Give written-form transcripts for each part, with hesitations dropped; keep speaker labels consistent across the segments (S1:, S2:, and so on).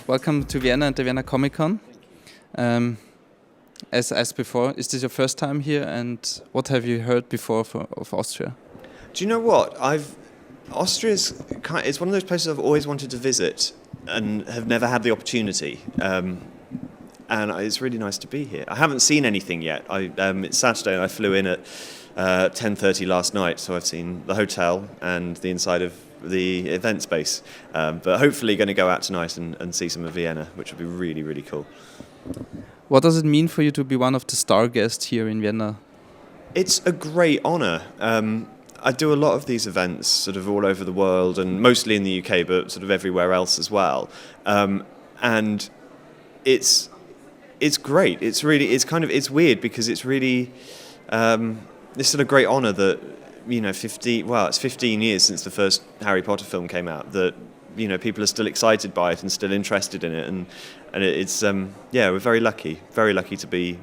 S1: Welcome to Vienna and the Vienna Comic Con. As before, is this your first time here, and what have you heard before of Austria?
S2: Do you know what? Austria's it's one of those places I've always wanted to visit and have never had the opportunity. And it's really nice to be here. I haven't seen anything yet. It's Saturday and I flew in at 10:30 last night, so I've seen the hotel and the inside of the event space. But hopefully going to go out tonight and see some of Vienna, which would be really, really cool.
S1: What does it mean for you to be one of the star guests here in Vienna?
S2: It's a great honour. I do a lot of these events sort of all over the world, and mostly in the UK, but sort of everywhere else as well. And it's great. It's weird because it's really this sort of great honour that, you know, it's 15 years since the first Harry Potter film came out, that, you know, people are still excited by it and still interested in it, and it's we're very lucky to be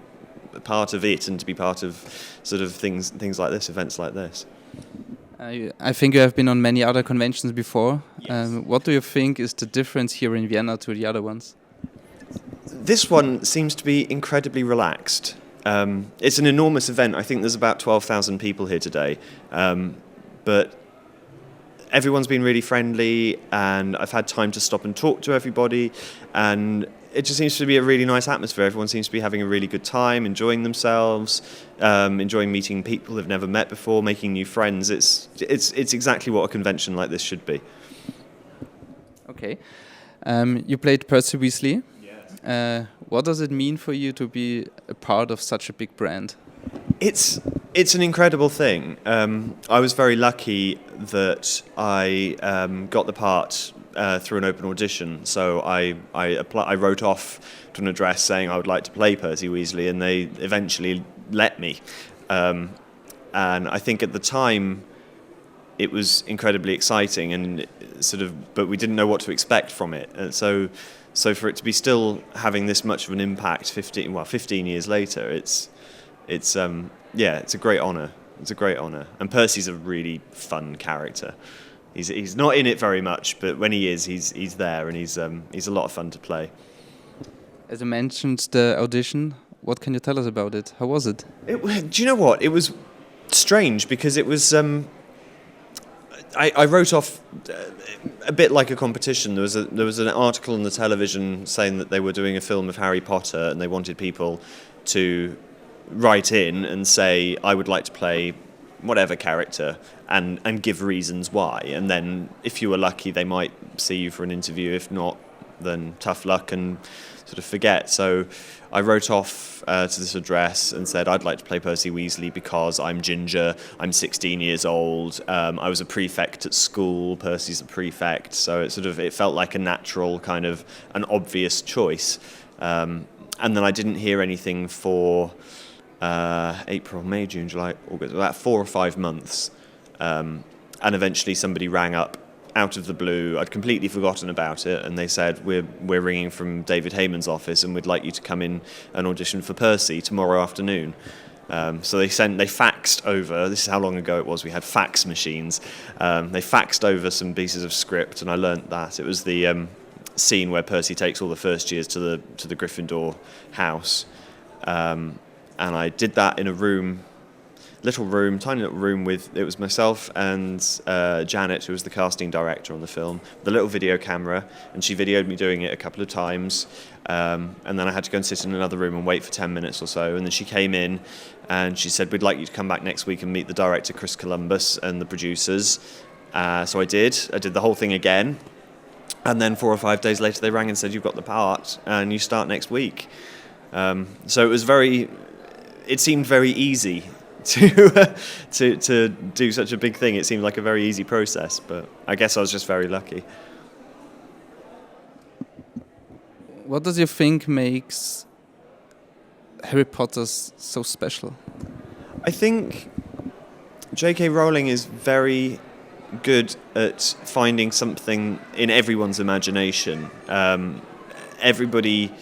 S2: a part of it and to be part of sort of things like this, events like this.
S1: I think you have been on many other conventions before.
S2: Yes.
S1: What do you think is the difference here in Vienna to the other ones?
S2: This one seems to be incredibly relaxed. It's an enormous event. I think there's about 12,000 people here today. But everyone's been really friendly, and I've had time to stop and talk to everybody, and it just seems to be a really nice atmosphere. Everyone seems to be having a really good time, enjoying themselves, enjoying meeting people they've never met before, making new friends. It's exactly what a convention like this should be.
S1: Okay. You played Percy Weasley.
S2: Yes.
S1: What does it mean for you to be a part of such a big brand?
S2: It's an incredible thing. I was very lucky that I got the part through an open audition. So I wrote off to an address saying I would like to play Percy Weasley, and they eventually let me. And I think at the time it was incredibly exciting, and but we didn't know what to expect from it. And so for it to be still having this much of an impact 15 years later, it's a great honour. It's a great honour. And Percy's a really fun character. He's not in it very much, but when he is, he's there, and he's a lot of fun to play.
S1: As I mentioned, the audition, what can you tell us about it? How was it?
S2: Do you know what? It was strange because it was... I wrote off a bit like a competition. There was an article on the television saying that they were doing a film of Harry Potter, and they wanted people to write in and say, I would like to play whatever character, and give reasons why. And then if you were lucky, they might see you for an interview. If not, then tough luck and sort of forget. So I wrote off to this address and said, I'd like to play Percy Weasley because I'm ginger, I'm 16 years old, I was a prefect at school, Percy's a prefect, so it felt like a natural, kind of an obvious choice. And then I didn't hear anything for April, May, June, July, August, about 4 or 5 months. And eventually somebody rang up out of the blue. I'd completely forgotten about it, and they said, we're ringing from David Heyman's office, and we'd like you to come in and audition for Percy tomorrow afternoon. So they faxed over, this is how long ago it was, we had fax machines. They faxed over some pieces of script, and I learnt that. It was the scene where Percy takes all the first years to the Gryffindor house. And I did that in a tiny little room it was myself and Janet, who was the casting director on the film, with a little video camera, and she videoed me doing it a couple of times, and then I had to go and sit in another room and wait for 10 minutes or so, and then she came in and she said, we'd like you to come back next week and meet the director, Chris Columbus, and the producers. So I did the whole thing again, and then 4 or 5 days later they rang and said, you've got the part and you start next week. So it seemed very easy to do such a big thing. It seemed like a very easy process, but I guess I was just very lucky.
S1: What does you think makes Harry Potter so special? I
S2: think J.K. Rowling is very good at finding something in everyone's imagination. Everybody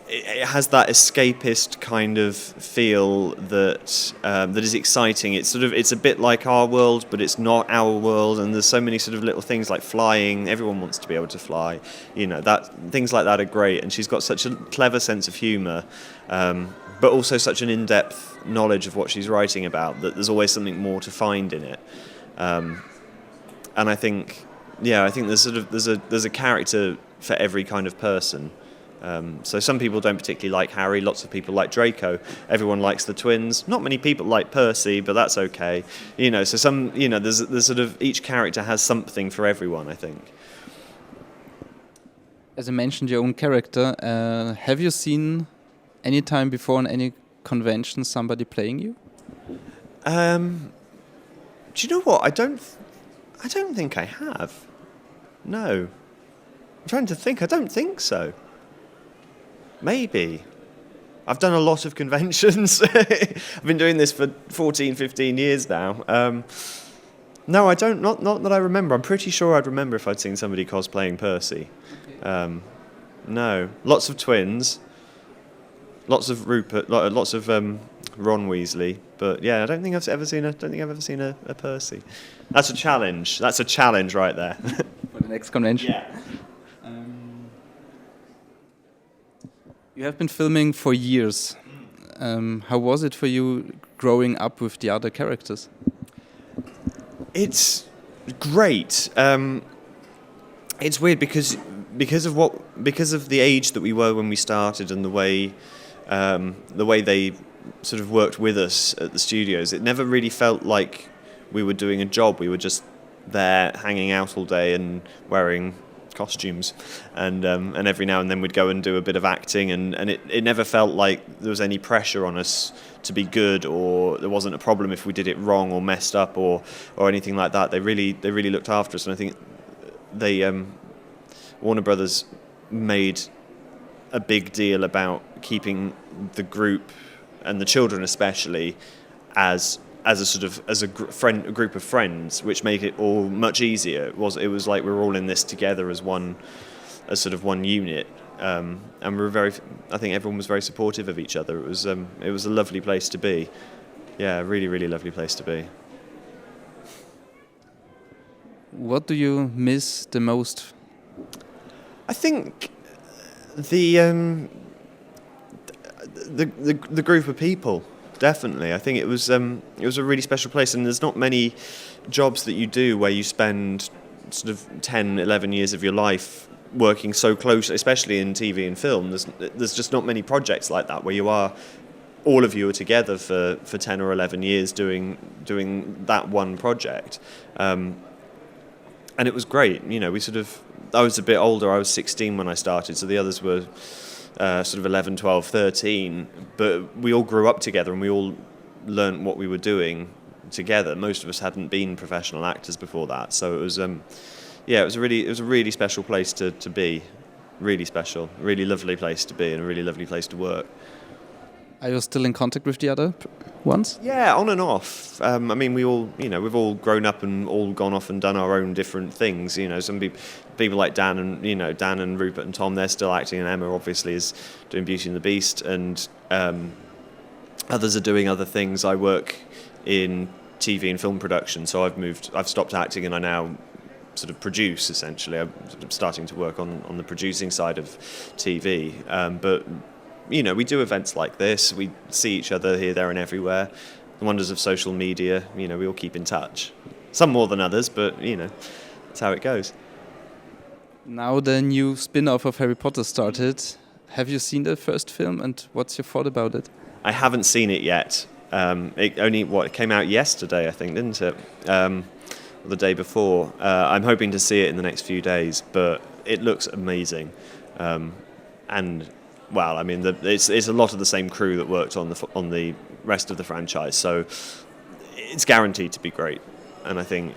S2: it has that escapist kind of feel that that is exciting. It's a bit like our world, but it's not our world. And there's so many sort of little things like flying. Everyone wants to be able to fly. That things like that are great. And she's got such a clever sense of humour, but also such an in-depth knowledge of what she's writing about that there's always something more to find in it. And I think there's a character for every kind of person. So some people don't particularly like Harry. Lots of people like Draco. Everyone likes the twins. Not many people like Percy, but that's okay. So there's sort of each character has something for everyone, I think.
S1: As I mentioned, your own character. Have you seen any time before in any convention somebody playing you?
S2: Do you know what? I don't think I have. No. I'm trying to think. I don't think so. Maybe. I've done a lot of conventions. I've been doing this for 14, 15 years now. No, I don't. Not that I remember. I'm pretty sure I'd remember if I'd seen somebody cosplaying Percy. Okay. No. Lots of twins. Lots of Rupert. Lots of Ron Weasley. But yeah, I don't think I've ever seen a Percy. That's a challenge. That's a challenge right there.
S1: For the next convention.
S2: Yeah.
S1: You have been filming for years. How was it for you growing up with the other characters?
S2: It's great. It's weird because of the age that we were when we started and the way they sort of worked with us at the studios. It never really felt like we were doing a job. We were just there hanging out all day and wearing costumes, and every now and then we'd go and do a bit of acting, and it never felt like there was any pressure on us to be good, or there wasn't a problem if we did it wrong or messed up or anything like that. They really looked after us, and I think they Warner Brothers made a big deal about keeping the group and the children especially as a group of friends, which made it all much easier. It was like we were all in this together as one unit, and I think everyone was very supportive of each other. It was a lovely place to be. Yeah, a really, really lovely place to be.
S1: What do you miss the most?
S2: I think the group of people. Definitely. I think it was a really special place, and there's not many jobs that you do where you spend sort of 10, 11 years of your life working so close, especially in TV and film. There's just not many projects like that where all of you are together for 10 or 11 years doing that one project. And it was great. I was a bit older. I was 16 when I started, so the others were sort of 11, 12, 13, but we all grew up together and we all learnt what we were doing together. Most of us hadn't been professional actors before that, so it was it was a really special place to be, really special, really lovely place to be, and a really lovely place to work.
S1: Are you still in contact with the other ones?
S2: Yeah, on and off. I mean, we've all grown up and all gone off and done our own different things. Some people like Dan and Rupert and Tom, they're still acting, and Emma obviously is doing Beauty and the Beast, and others are doing other things. I work in TV and film production, so I've stopped acting and I now sort of produce, essentially. I'm sort of starting to work on the producing side of TV, but we do events like this. We see each other here, there, and everywhere. The wonders of social media. We all keep in touch. Some more than others, but that's how it goes.
S1: Now the new spin-off of Harry Potter started. Have you seen the first film, and what's your thought about it?
S2: I haven't seen it yet. It came out yesterday, I think, didn't it? Or the day before. I'm hoping to see it in the next few days, but it looks amazing. And well, I mean, it's a lot of the same crew that worked on the rest of the franchise, so it's guaranteed to be great. And I think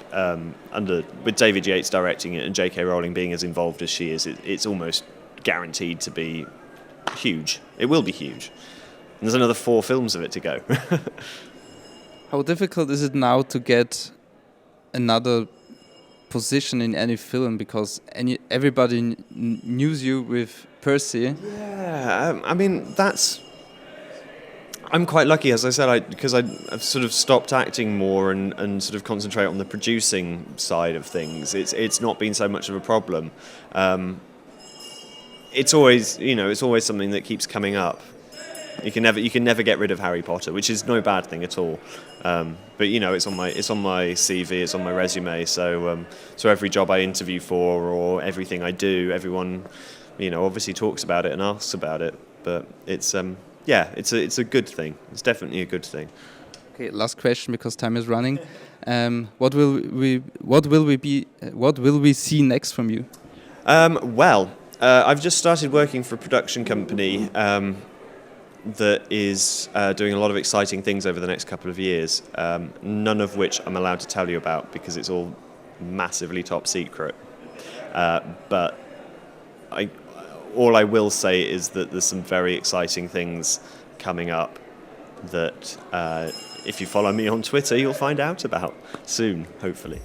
S2: with David Yates directing it and J.K. Rowling being as involved as she is, it's almost guaranteed to be huge. It will be huge. And there's another 4 films of it to go.
S1: How difficult is it now to get another position in any film, because everybody knows you with Percy.
S2: Yeah, I mean, I'm quite lucky, as I said, because I've sort of stopped acting more and sort of concentrate on the producing side of things. It's not been so much of a problem. It's always, it's always something that keeps coming up. You can never get rid of Harry Potter, which is no bad thing at all. But it's on my CV, it's on my resume. So every job I interview for or everything I do, everyone, obviously talks about it and asks about it. But it's it's a good thing. It's definitely a good thing.
S1: Okay, last question because time is running. What will we see next from you?
S2: I've just started working for a production company that is doing a lot of exciting things over the next couple of years, none of which I'm allowed to tell you about because it's all massively top secret. But all I will say is that there's some very exciting things coming up that if you follow me on Twitter, you'll find out about soon, hopefully.